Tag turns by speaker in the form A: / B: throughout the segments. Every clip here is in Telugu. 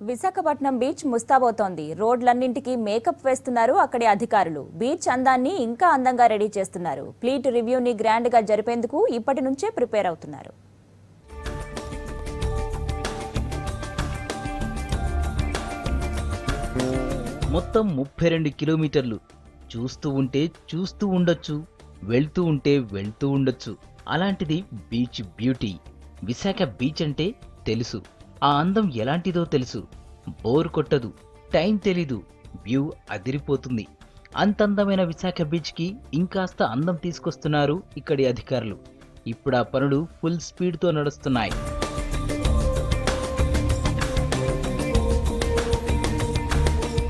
A: విశాఖపట్నం బీచ్ ముస్తాబోతోంది. రోడ్లన్నింటికి మేకప్ వేస్తున్నారు అక్కడి అధికారులు. బీచ్ అందాన్ని ఇంకా అందంగా రెడీ చేస్తున్నారు. ఫ్లీట్ రివ్యూని గ్రాండ్ గా జరిపేందుకు ఇప్పటి నుంచే ప్రిపేర్ అవుతున్నారు.
B: మొత్తం 32 కిలోమీటర్లు. చూస్తూ ఉండొచ్చు, వెళ్తూ ఉండొచ్చు. అలాంటిది బీచ్ బ్యూటీ. విశాఖ బీచ్ అంటే తెలుసు, ఆ అందం ఎలాంటిదో తెలుసు. బోర్ కొట్టదు, టైం తెలీదు, వ్యూ అదిరిపోతుంది. అంతందమైన విశాఖ బీచ్కి ఇంకాస్త అందం తీసుకొస్తున్నారు ఇక్కడి అధికారులు. ఇప్పుడు ఆ పనులు ఫుల్ స్పీడ్తో నడుస్తున్నాయి.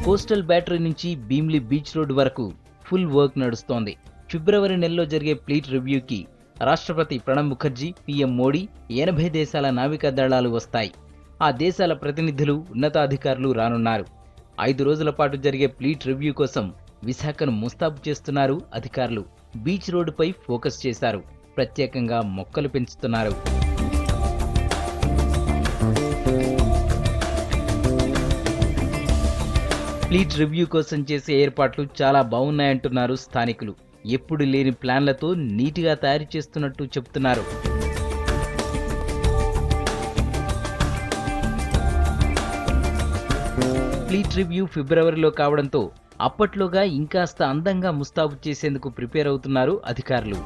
B: కోస్టల్ బ్యాటరీ నుంచి భీమ్లీ బీచ్ రోడ్ వరకు ఫుల్ వర్క్ నడుస్తోంది. ఫిబ్రవరి నెలలో జరిగే ఫ్లీట్ రివ్యూకి రాష్ట్రపతి ప్రణబ్ ముఖర్జీ, పీఎం మోడీ, 80 దేశాల నావికా దళాలు వస్తాయి. ఆ దేశాల ప్రతినిధులు, ఉన్నతాధికారులు రానున్నారు. 5 రోజుల పాటు జరిగే ఫ్లీట్ రివ్యూ కోసం విశాఖను ముస్తాబు చేస్తున్నారు అధికారులు. బీచ్ రోడ్డుపై ఫోకస్ చేశారు. ప్రత్యేకంగా మొక్కలు పెంచుతున్నారు. ఫ్లీట్ రివ్యూ కోసం చేసే ఏర్పాట్లు చాలా బాగున్నాయంటున్నారు స్థానికులు. ఎప్పుడు లేని ప్లాన్లతో నీట్గా తయారు చేస్తున్నట్టు చెబుతున్నారు. ఫ్లీట్ రివ్యూ ఫిబ్రవరిలో కావడంతో అప్పట్లోగా ఇంకాస్త అందంగా ముస్తాబు చేసేందుకు ప్రిపేర్ అవుతున్నారు అధికారులు.